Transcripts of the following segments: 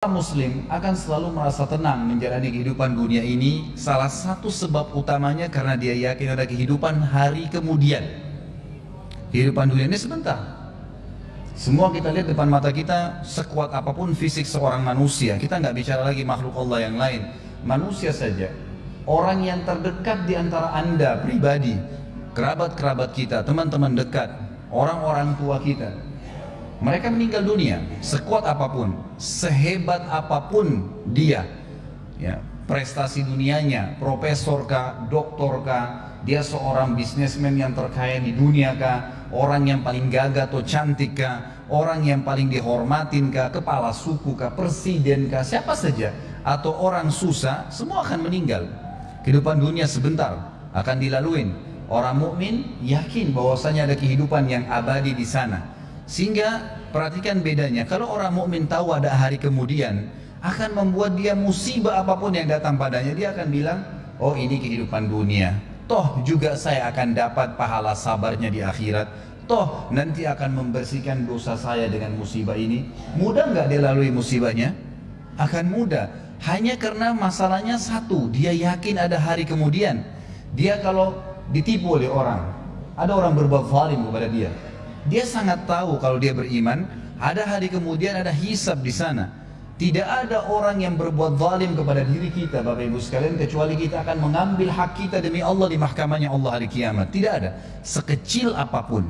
Seorang muslim akan selalu merasa tenang menjalani kehidupan dunia ini. Salah satu sebab utamanya karena dia yakin ada kehidupan hari kemudian. Kehidupan dunia ini sebentar. Semua kita lihat depan mata kita, sekuat apapun fisik seorang manusia, kita nggak bicara lagi makhluk Allah yang lain, manusia saja. Orang yang terdekat di antara Anda pribadi, kerabat-kerabat kita, teman-teman dekat, orang-orang tua kita, mereka meninggal dunia. Sekuat apapun, sehebat apapun dia, ya, prestasi dunianya, profesor kah, doktor kah, dia seorang bisnismen yang terkaya di dunia kah, orang yang paling gagah atau cantik kah, orang yang paling dihormatin kah, kepala suku kah, presiden kah, siapa saja, atau orang susah, semua akan meninggal. Kehidupan dunia sebentar akan dilaluin. Orang mukmin yakin bahwasanya ada kehidupan yang abadi di sana. Sehingga perhatikan bedanya. Kalau orang mukmin tahu ada hari kemudian, akan membuat dia musibah apapun yang datang padanya, dia akan bilang, oh ini kehidupan dunia. Toh juga saya akan dapat pahala sabarnya di akhirat. Toh nanti akan membersihkan dosa saya dengan musibah ini. Mudah nggak dia lalui musibahnya? Akan mudah. Hanya karena masalahnya satu, dia yakin ada hari kemudian. Dia kalau ditipu oleh orang, ada orang berbuat zalim kepada dia, dia sangat tahu kalau dia beriman, ada hari kemudian, ada hisab di sana. Tidak ada orang yang berbuat zalim kepada diri kita, Bapak Ibu sekalian, kecuali kita akan mengambil hak kita demi Allah di mahkamahnya Allah hari kiamat. Tidak ada, sekecil apapun.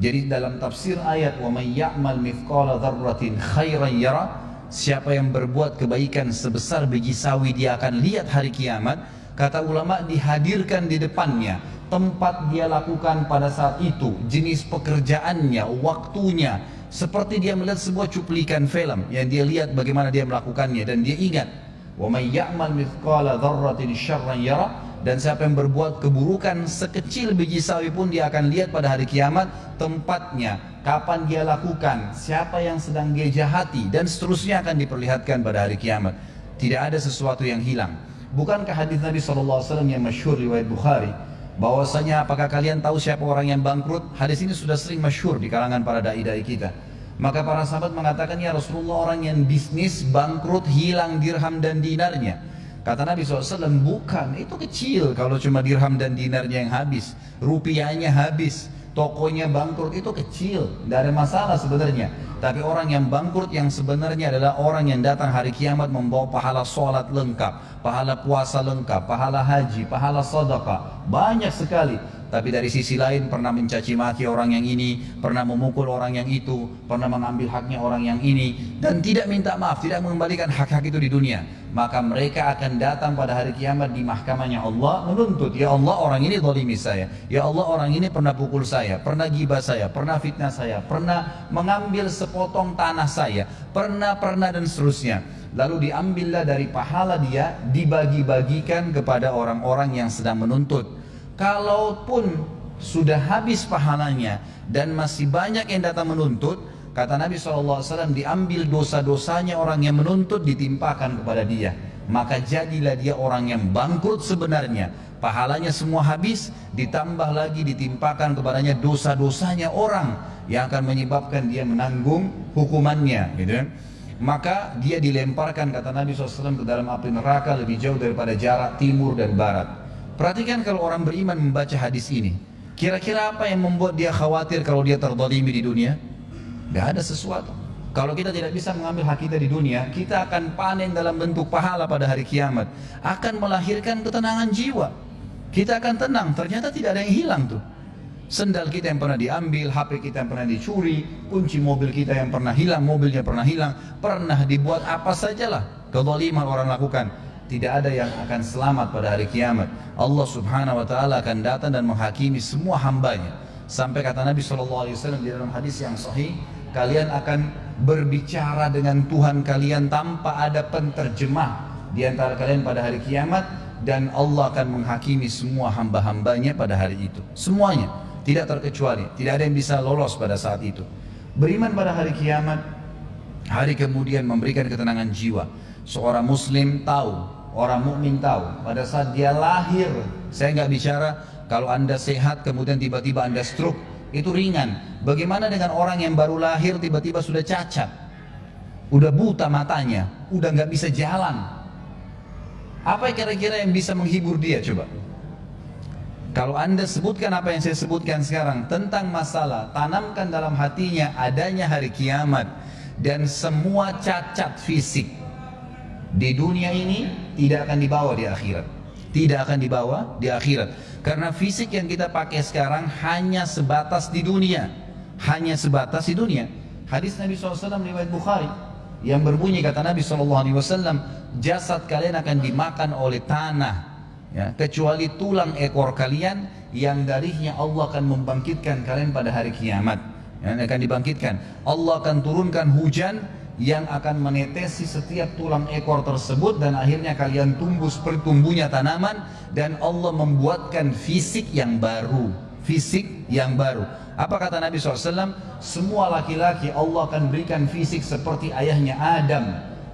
Jadi dalam tafsir ayat wa may ya'mal mithqala dzarratin khairan yara, siapa yang berbuat kebaikan sebesar biji sawi dia akan lihat hari kiamat. Kata ulama, dihadirkan di depannya tempat dia lakukan pada saat itu, jenis pekerjaannya, waktunya, seperti dia melihat sebuah cuplikan film yang dia lihat bagaimana dia melakukannya, dan dia ingat wa may ya'mal mithqala dzarratin syarran yara, dan siapa yang berbuat keburukan sekecil biji sawi pun dia akan lihat pada hari kiamat tempatnya, kapan dia lakukan, siapa yang sedang dia jahati, dan seterusnya akan diperlihatkan pada hari kiamat. Tidak ada sesuatu yang hilang. Bukankah hadis Nabi SAW yang masyhur riwayat Bukhari, bahwasanya apakah kalian tahu siapa orang yang bangkrut? Hadis ini sudah sering masyhur di kalangan para dai-dai kita. Maka para sahabat mengatakan, ya Rasulullah, orang yang bisnis bangkrut, hilang dirham dan dinarnya. Kata Nabi SAW, bukan, itu kecil kalau cuma dirham dan dinarnya yang habis, rupiahnya habis, tokonya bangkrut, itu kecil, tidak ada masalah sebenarnya. Tapi orang yang bangkrut yang sebenarnya adalah orang yang datang hari kiamat membawa pahala sholat lengkap, pahala puasa lengkap, pahala haji, pahala sedekah, banyak sekali. Tapi dari sisi lain pernah mencaci maki orang yang ini, pernah memukul orang yang itu, pernah mengambil haknya orang yang ini, dan tidak minta maaf, tidak mengembalikan hak-hak itu di dunia. Maka mereka akan datang pada hari kiamat di mahkamahnya Allah menuntut, ya Allah, orang ini zalimi saya, ya Allah, orang ini pernah pukul saya, pernah gibah saya, pernah fitnah saya, pernah mengambil sepotong tanah saya, pernah dan seterusnya. Lalu diambillah dari pahala dia, dibagi-bagikan kepada orang-orang yang sedang menuntut. Kalaupun sudah habis pahalanya dan masih banyak yang datang menuntut, kata Nabi SAW, diambil dosa-dosanya orang yang menuntut, ditimpakan kepada dia. Maka jadilah dia orang yang bangkrut sebenarnya. Pahalanya semua habis, ditambah lagi ditimpakan kepadanya dosa-dosanya orang yang akan menyebabkan dia menanggung hukumannya, gitu. Maka dia dilemparkan, kata Nabi SAW, ke dalam api neraka lebih jauh daripada jarak timur dan barat. Perhatikan kalau orang beriman membaca hadis ini, kira-kira apa yang membuat dia khawatir kalau dia terzalimi di dunia? Gak ada sesuatu. Kalau kita tidak bisa mengambil hak kita di dunia, kita akan panen dalam bentuk pahala pada hari kiamat, akan melahirkan ketenangan jiwa. Kita akan tenang, ternyata tidak ada yang hilang tuh. Sendal kita yang pernah diambil, HP kita yang pernah dicuri, kunci mobil kita yang pernah hilang, mobilnya pernah hilang, pernah dibuat apa sajalah kezaliman orang lakukan. Tidak ada yang akan selamat pada hari kiamat. Allah Subhanahu wa taala akan datang dan menghakimi semua hambanya. Sampai kata Nabi SAW di dalam hadis yang sahih, kalian akan berbicara dengan Tuhan kalian tanpa ada penterjemah di antara kalian pada hari kiamat, dan Allah akan menghakimi semua hamba-hambanya pada hari itu. Semuanya, tidak terkecuali, tidak ada yang bisa lolos pada saat itu. Beriman pada hari kiamat, hari kemudian memberikan ketenangan jiwa. Seorang muslim tahu, orang mukmin tahu, pada saat dia lahir, saya nggak bicara kalau anda sehat kemudian tiba-tiba anda stroke, itu ringan. Bagaimana dengan orang yang baru lahir tiba-tiba sudah cacat? udah buta matanya, udah nggak bisa jalan. Apa kira-kira yang bisa menghibur dia coba? Kalau anda sebutkan apa yang saya sebutkan sekarang tentang masalah, tanamkan dalam hatinya adanya hari kiamat dan semua cacat fisik di dunia ini tidak akan dibawa di akhirat. Tidak akan dibawa di akhirat. Karena fisik yang kita pakai sekarang hanya sebatas di dunia. Hanya sebatas di dunia. Hadis Nabi SAW riwayat Bukhari yang berbunyi, kata Nabi SAW, jasad kalian akan dimakan oleh tanah, ya, kecuali tulang ekor kalian yang darinya Allah akan membangkitkan kalian pada hari kiamat. Yang akan dibangkitkan, Allah akan turunkan hujan yang akan menetesi setiap tulang ekor tersebut dan akhirnya kalian tumbuh seperti tumbuhnya tanaman, dan Allah membuatkan fisik yang baru. Fisik yang baru. Apa kata Nabi SAW? Semua laki-laki Allah akan berikan fisik seperti ayahnya Adam,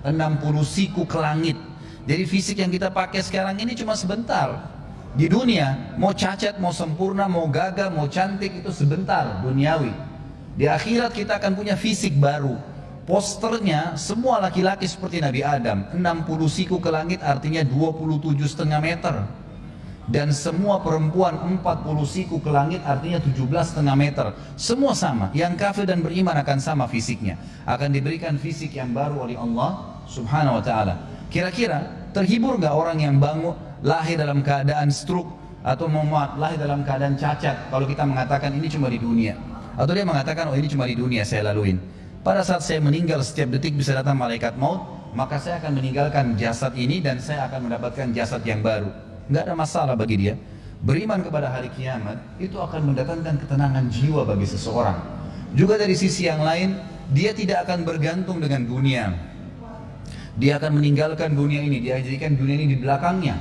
60 siku ke langit. Jadi fisik yang kita pakai sekarang ini cuma sebentar. Di dunia, mau cacat, mau sempurna, mau gagah, mau cantik, itu sebentar, duniawi. Di akhirat kita akan punya fisik baru. Posternya semua laki-laki seperti Nabi Adam, 60 siku ke langit artinya 27,5 meter. Dan semua perempuan 40 siku ke langit artinya 17,5 meter. Semua sama, yang kafir dan beriman akan sama fisiknya. Akan diberikan fisik yang baru oleh Allah Subhanahu wa ta'ala. Kira-kira terhibur gak orang yang bangun lahir dalam keadaan stroke atau lahir dalam keadaan cacat kalau kita mengatakan ini cuma di dunia? Atau dia mengatakan, oh ini cuma di dunia saya laluin. Pada saat saya meninggal setiap detik bisa datang malaikat maut, maka saya akan meninggalkan jasad ini dan saya akan mendapatkan jasad yang baru. Nggak ada masalah bagi dia. Beriman kepada hari kiamat itu akan mendatangkan ketenangan jiwa bagi seseorang. Juga dari sisi yang lain, dia tidak akan bergantung dengan dunia. Dia akan meninggalkan dunia ini, dia jadikan dunia ini di belakangnya.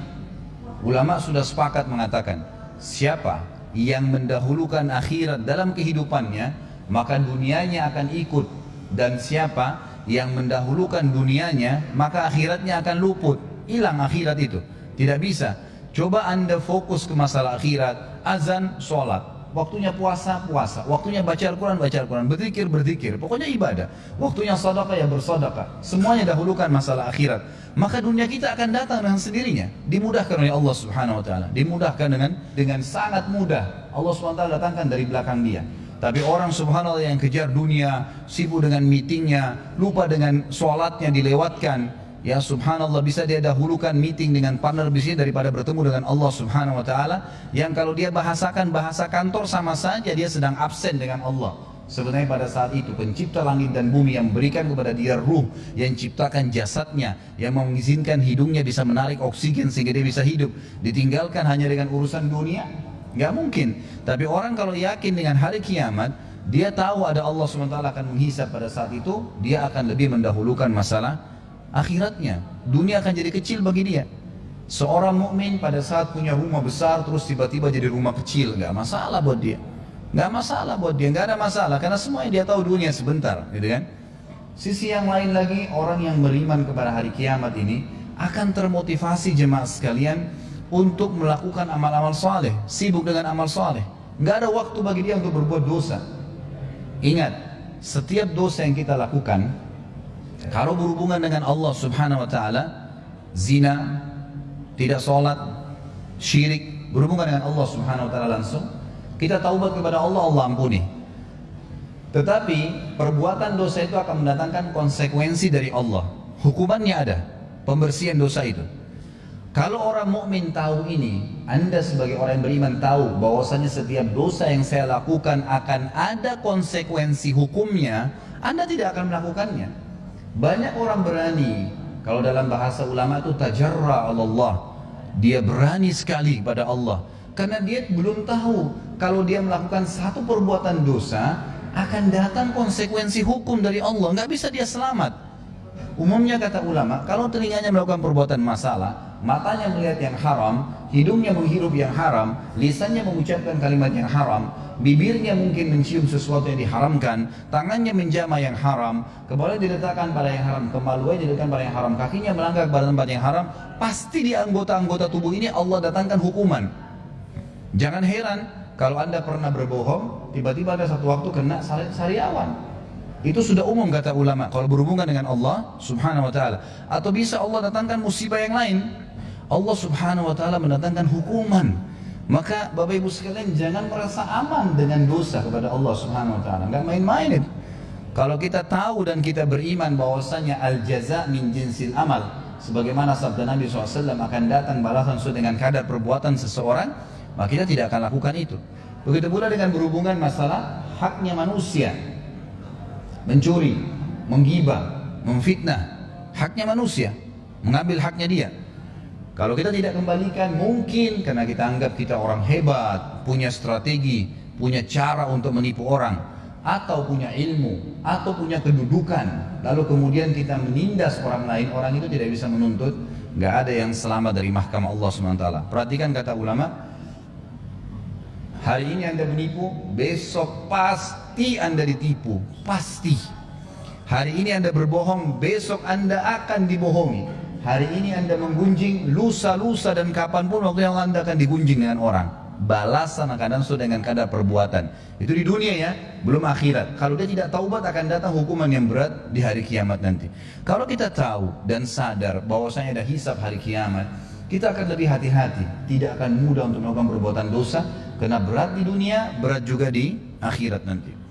Ulama sudah sepakat mengatakan, siapa yang mendahulukan akhirat dalam kehidupannya, maka dunianya akan ikut. Dan siapa yang mendahulukan dunianya, maka akhiratnya akan luput. Hilang akhirat itu, tidak bisa. Coba anda fokus ke masalah akhirat. Azan, sholat. Waktunya puasa, puasa. Waktunya baca Al-Quran, baca Al-Quran. Berzikir, berzikir. Pokoknya ibadah. Waktunya sedekah, ya bersedekah. Semuanya dahulukan masalah akhirat. Maka dunia kita akan datang dengan sendirinya. Dimudahkan oleh Allah Subhanahu wa ta'ala. Dimudahkan dengan sangat mudah. Allah Subhanahu wa ta'ala datangkan dari belakang dia. Tapi orang subhanallah yang kejar dunia, sibuk dengan meetingnya, lupa dengan sholatnya dilewatkan. Ya subhanallah, bisa dia dahulukan meeting dengan partner bisnis daripada bertemu dengan Allah Subhanahu wa ta'ala. Yang kalau dia bahasakan bahasa kantor sama saja dia sedang absen dengan Allah. Sebenarnya pada saat itu pencipta langit dan bumi yang berikan kepada dia ruh, yang ciptakan jasadnya, yang mengizinkan hidungnya bisa menarik oksigen sehingga dia bisa hidup, ditinggalkan hanya dengan urusan dunia? Nggak mungkin. Tapi orang kalau yakin dengan hari kiamat, dia tahu ada Allah SWT akan menghisab pada saat itu, dia akan lebih mendahulukan masalah akhiratnya. Dunia akan jadi kecil bagi dia. Seorang mukmin pada saat punya rumah besar terus tiba-tiba jadi rumah kecil, nggak masalah buat dia. Nggak masalah buat dia, nggak ada masalah karena semuanya dia tahu dunia sebentar, gitu kan? Sisi yang lain lagi, orang yang beriman kepada hari kiamat ini akan termotivasi jemaah sekalian untuk melakukan amal-amal saleh, sibuk dengan amal saleh. Nggak ada waktu bagi dia untuk berbuat dosa. Ingat, setiap dosa yang kita lakukan, kalau berhubungan dengan Allah Subhanahu wa ta'ala, zina, tidak sholat, syirik, berhubungan dengan Allah Subhanahu wa ta'ala langsung, kita taubat kepada Allah, Allah ampuni. Tetapi perbuatan dosa itu akan mendatangkan konsekuensi dari Allah. Hukumannya ada, pembersihan dosa itu. Kalau orang mukmin tahu ini, anda sebagai orang yang beriman tahu bahwasanya setiap dosa yang saya lakukan akan ada konsekuensi hukumnya, anda tidak akan melakukannya. Banyak orang berani, kalau dalam bahasa ulama itu tajarra Allah, dia berani sekali pada Allah, karena dia belum tahu kalau dia melakukan satu perbuatan dosa akan datang konsekuensi hukum dari Allah, nggak bisa dia selamat. Umumnya kata ulama, kalau telinganya melakukan perbuatan masalah, matanya melihat yang haram, hidungnya menghirup yang haram, lisannya mengucapkan kalimat yang haram, bibirnya mungkin mencium sesuatu yang diharamkan, tangannya menjamah yang haram, kepalanya diletakkan pada yang haram, kemaluannya diletakkan pada yang haram, kakinya melangkah pada tempat yang haram, pasti di anggota-anggota tubuh ini Allah datangkan hukuman. Jangan heran kalau anda pernah berbohong, tiba-tiba ada satu waktu kena sariawan. Itu sudah umum kata ulama kalau berhubungan dengan Allah subhanahu wa ta'ala. Atau bisa Allah datangkan musibah yang lain. Allah subhanahu wa ta'ala mendatangkan hukuman. Maka Bapak Ibu sekalian jangan merasa aman dengan dosa kepada Allah subhanahu wa ta'ala. Nggak main-main itu. Kalau kita tahu dan kita beriman bahwasanya al-jaza min jinsil amal, sebagaimana sabda Nabi SAW, akan datang balasan sesuai dengan kadar perbuatan seseorang, maka kita tidak akan lakukan itu. Begitu pula dengan berhubungan masalah haknya manusia. Mencuri, menggibah, memfitnah, haknya manusia, mengambil haknya dia. Kalau kita tidak kembalikan, mungkin karena kita anggap kita orang hebat, punya strategi, punya cara untuk menipu orang, atau punya ilmu, atau punya kedudukan, lalu kemudian kita menindas orang lain, orang itu tidak bisa menuntut. Nggak ada yang selamat dari mahkamah Allah SWT. Perhatikan kata ulama, hari ini Anda menipu, besok pasti Anda ditipu, pasti. Hari ini Anda berbohong, besok Anda akan dibohongi. Hari ini Anda menggunjing, lusa-lusa dan kapanpun waktu yang Anda akan digunjing dengan orang. Balasan akan sesuai dengan kadar perbuatan. Itu di dunia ya, belum akhirat. Kalau dia tidak taubat akan datang hukuman yang berat di hari kiamat nanti. Kalau kita tahu dan sadar bahwasanya ada hisab hari kiamat, kita akan lebih hati-hati, tidak akan mudah untuk melakukan perbuatan dosa, karena berat di dunia, berat juga di akhirat nanti.